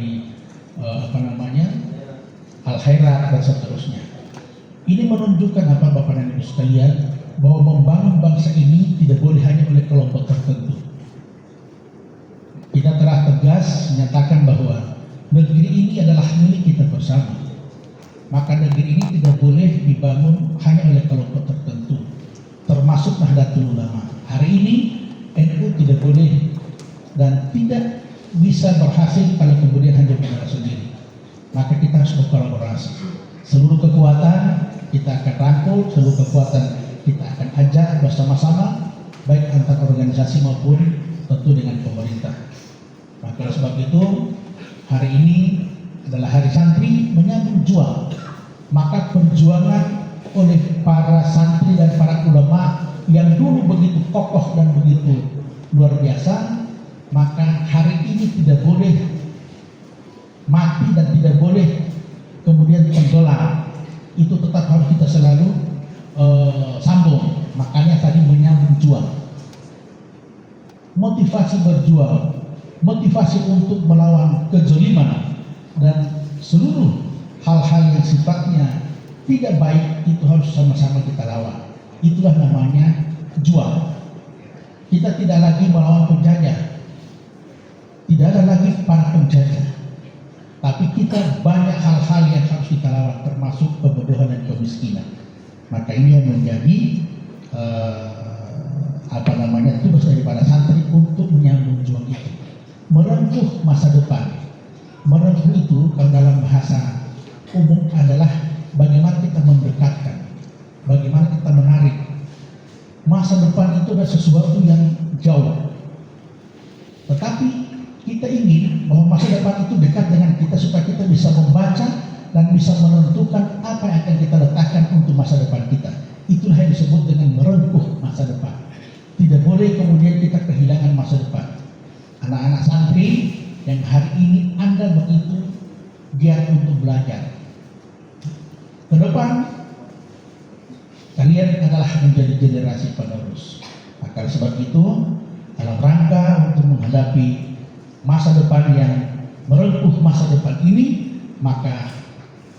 dari Al-Khairat dan seterusnya. Ini menunjukkan apa Bapak dan Ibu sekalian, bahwa membangun bangsa ini tidak boleh hanya oleh kelompok tertentu. Kita telah tegas menyatakan bahwa negeri ini adalah milik kita bersama. Maka negeri ini tidak boleh dibangun hanya oleh kelompok tertentu, termasuk Nahdlatul Ulama. Hari ini NU tidak boleh dan tidak bisa berhasil kalau kemudian hanya bergerak sendiri. Maka kita harus berkolaborasi. Seluruh kekuatan kita akan rangkul, seluruh kekuatan kita akan ajak bersama-sama, baik antar organisasi maupun tentu dengan pemerintah. Maka oleh sebab itu, hari ini adalah hari santri menyambung juang. Maka perjuangan oleh para santri dan para ulama yang dulu begitu kokoh dan begitu luar biasa, maka hari ini tidak boleh mati dan tidak boleh kemudian tenggelam. Itu tetap harus kita selalu sambung. Makanya tadi menyambung juang, motivasi berjuang, motivasi untuk melawan kezaliman dan seluruh hal-hal yang sifatnya tidak baik, itu harus sama-sama kita lawan. Itulah namanya juang. Kita tidak lagi melawan penjajah, tidak ada lagi para penjajah, tapi kita banyak hal-hal yang harus kita lawan, termasuk kebodohan dan kemiskinan. Maka ini yang menjadi tugas daripada santri untuk menyambung juang itu, merengkuh masa depan. Merengkuh itu kalau dalam bahasa umum adalah bagaimana kita mendekatkan, bagaimana kita menarik. Masa depan itu adalah sesuatu yang jauh, tetapi kita ingin bahwa masa depan itu dekat dengan kita supaya kita bisa membaca dan bisa menentukan apa yang akan kita letakkan untuk masa depan kita. Itulah yang disebut dengan merengkuh masa depan. Tidak boleh kemudian kita kehilangan masa depan. Anak-anak santri yang hari ini Anda begitu giat untuk belajar, ke depan kalian adalah menjadi generasi penerus. Maka sebab itu, dalam rangka untuk menghadapi masa depan yang merengkuh masa depan ini, maka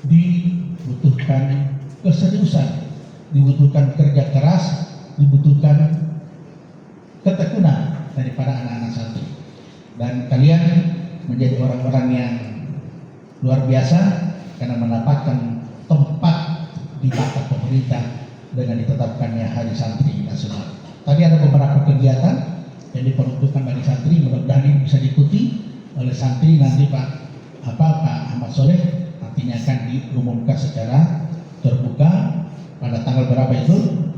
dibutuhkan keseriusan, dibutuhkan kerja keras, dibutuhkan ketekunan daripada anak-anak santri. Dan kalian menjadi orang-orang yang luar biasa karena mendapatkan tempat di mata pemerintah dengan ditetapkannya Hari Santri Nasional. Tadi ada beberapa kegiatan yang diperuntukkan bagi santri, mudah-mudahan ini bisa diikuti oleh santri. Nanti Pak Ahmad Soleh nantinya akan diumumkan secara terbuka pada tanggal berapa itu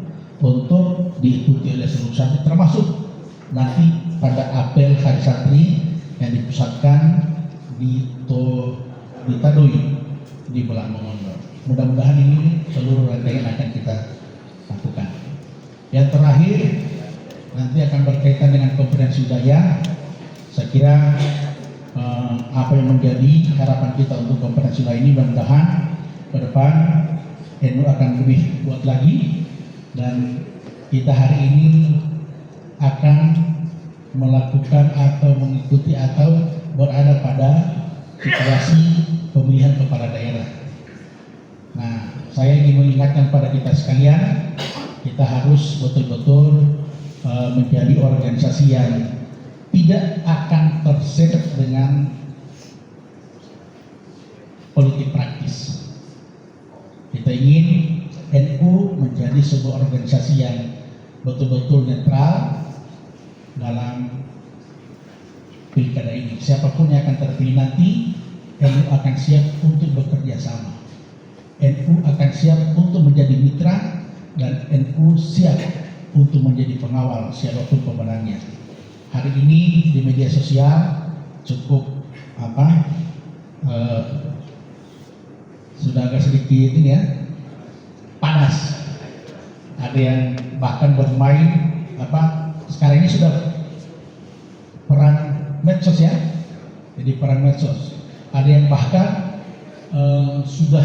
untuk diikuti oleh seluruh santri, termasuk nanti pada apel Hari Santri yang dipusatkan di Tadoi di bulan Mongondo. Mudah-mudahan ini seluruh rangkaian akan kita lakukan. Yang terakhir nanti akan berkaitan dengan konferensi wilayah. Saya kira apa yang menjadi harapan kita untuk konferensi wilayah ini, mudah-mudahan ke depan NU akan lebih kuat lagi, dan kita hari ini akan melakukan atau mengikuti atau berada pada situasi pemilihan kepala daerah. Nah, saya ingin mengingatkan pada kita sekalian, kita harus betul-betul menjadi organisasi yang tidak akan terseret dengan politik praktis. Kita ingin NU menjadi sebuah organisasi yang betul-betul netral dalam pilkada ini. Siapapun yang akan terpilih nanti, NU akan siap untuk bekerja sama. NU akan siap untuk menjadi mitra, dan NU siap untuk menjadi pengawal siapapun pemenangnya. Hari ini di media sosial cukup sudah agak sedikit ini ya, panas. Ada yang bahkan bermain sekarang ini sudah perang medsos ya, jadi perang medsos. Ada yang bahkan sudah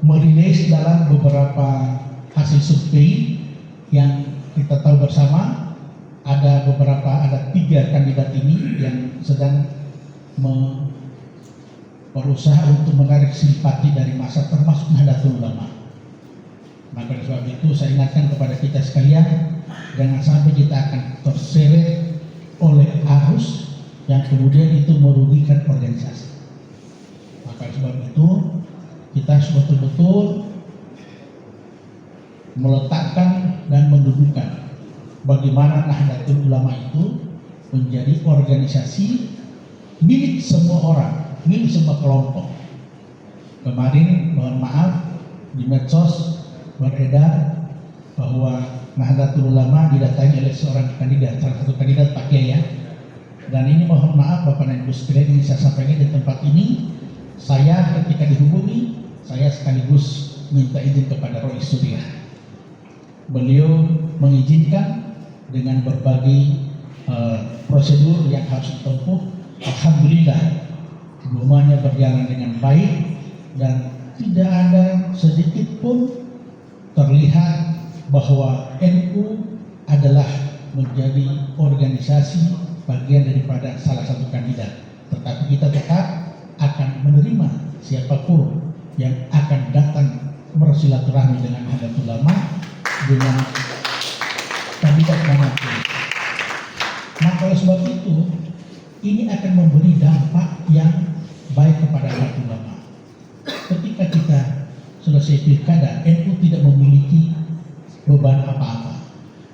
merilis dalam beberapa hasil survei yang kita tahu bersama, ada 3 kandidat ini yang sedang berusaha untuk menarik simpati dari massa termasuk Nahdlatul Ulama. Maka oleh sebab itu saya ingatkan kepada kita sekalian, jangan sampai kita akan terseret oleh arus yang kemudian itu merugikan organisasi. Maka oleh sebab itu kita harus betul-betul meletakkan dan mendudukan bagaimana Nahdlatul Ulama itu menjadi organisasi milik semua orang, milik semua kelompok. Kemarin mohon maaf di medsos beredar bahwa Nahdlatul Ulama didatangi oleh seorang kandidat, salah satu kandidat Pak Kiai ya. Dan ini mohon maaf Bapak dan Ibu sekalian, ini saya sampaikan di tempat ini. Saya ketika dihubungi, saya sekaligus minta izin kepada Rois Surya. Beliau mengizinkan dengan berbagai prosedur yang harus ditempuh. Alhamdulillah hubungannya berjalan dengan baik dan tidak ada sedikit pun terlihat bahwa NU adalah menjadi organisasi bagian daripada salah satu kandidat. Tetapi kita tetap akan menerima siapapun yang akan datang bersilaturahmi dengan Nahdlatul Ulama dengan kandidat manapun. Maka oleh sebab itu ini akan memberi dampak yang baik kepada Nahdlatul Ulama. Ketika kita selesai pilkada, NU tidak memiliki beban apa-apa,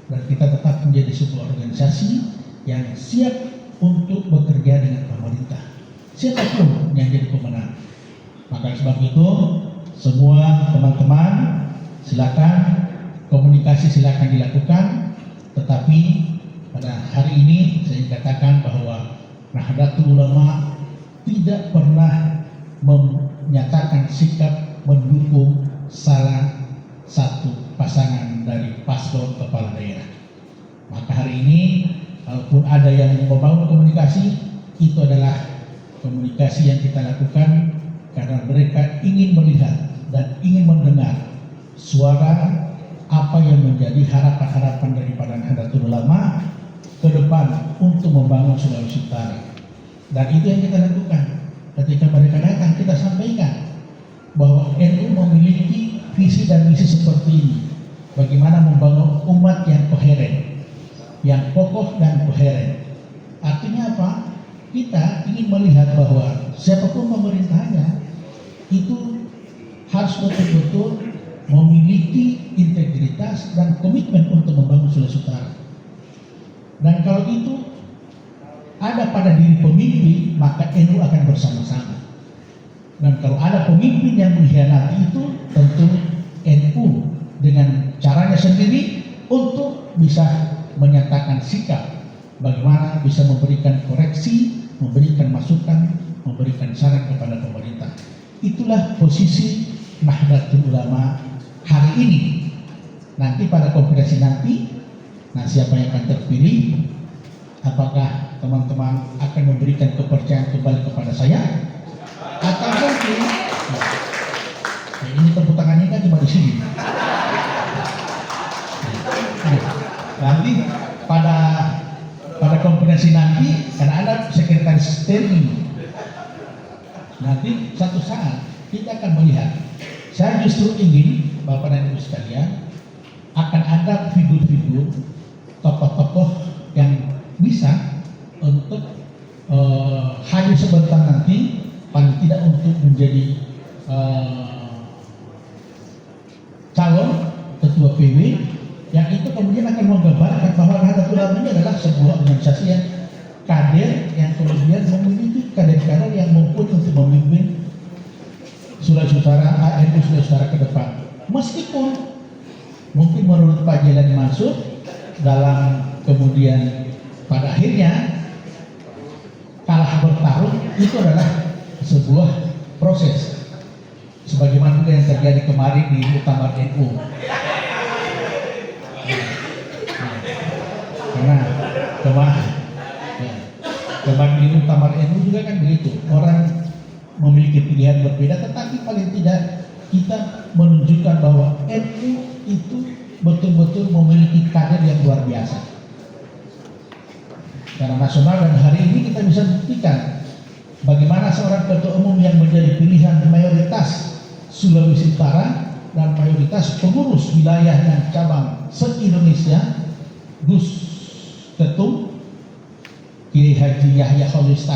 dan kita tetap menjadi sebuah organisasi yang siap untuk bekerja dengan pemerintah, siapapun yang jadi pemenang. Maka sebab itu semua teman-teman silakan komunikasi, silakan dilakukan, tetapi pada hari ini saya katakan bahwa Nahdlatul Ulama tidak pernah menyatakan sikap mendukung salah satu pasangan dari paslon kepala daerah. Maka hari ini kalaupun ada yang membangun komunikasi, itu adalah komunikasi yang kita lakukan karena mereka ingin melihat dan ingin mendengar suara apa yang menjadi harapan-harapan daripada Nahdlatul Ulama ke depan untuk membangun Sulawesi Utara. Dan itu yang kita lakukan. Ketika mereka datang, kita sampaikan bahwa NU memiliki visi dan misi seperti ini. Bagaimana membangun umat yang koheren, yang kokoh dan koheren. Artinya apa? Kita ingin melihat bahwa siapapun pemerintahnya itu harus betul-betul memiliki integritas dan komitmen untuk membangun Sulawesi Utara. Dan kalau itu ada pada diri pemimpin, maka NU akan bersama-sama. Dan kalau ada pemimpin yang mengkhianati itu, tentu NU dengan caranya sendiri untuk bisa menyatakan sikap, bagaimana bisa memberikan koreksi, memberikan masukan, memberikan saran kepada pemerintah. Itulah posisi Nahdlatul Ulama hari ini. Nanti pada konferensi nanti, nah siapa yang akan terpilih, apakah teman-teman akan memberikan kepercayaan kembali kepada saya, atau mungkin ini tepuk tangannya kan cuma di sini. Nanti pada konferensi nanti karena ada sekretaris steering, nanti satu saat kita akan melihat. Saya justru ingin Bapak dan Ibu sekalian akan ada figur-figur tokoh-tokoh yang bisa untuk hanya sebentar nanti, paling tidak untuk menjadi calon ketua PW, yang itu kemudian akan menggambarkan bahwa Nahdlatul Ulama ini adalah sebuah organisasi yang kader, yang kemudian memiliki kader-kader yang mumpuni untuk memimpin Sulawesi Utara, NU Sulawesi Utara ke depan. Meskipun mungkin menurut Pak Jelani Mansur dalam kemudian pada akhirnya kalah bertarung itu adalah sebuah proses, sebagaimana yang terjadi kemarin di Muktamar NU. Karena kemarin di Muktamar NU juga kan begitu, orang memiliki pilihan berbeda, tetapi paling tidak kita menunjukkan bahwa NU itu betul-betul memiliki kader yang luar biasa secara nasional. Dan hari ini kita bisa buktikan bagaimana seorang ketua umum yang menjadi Sulawesi Utara dan mayoritas pengurus wilayah dan cabang se-Indonesia, Gus Ketum Kiai Haji Yahya Khalil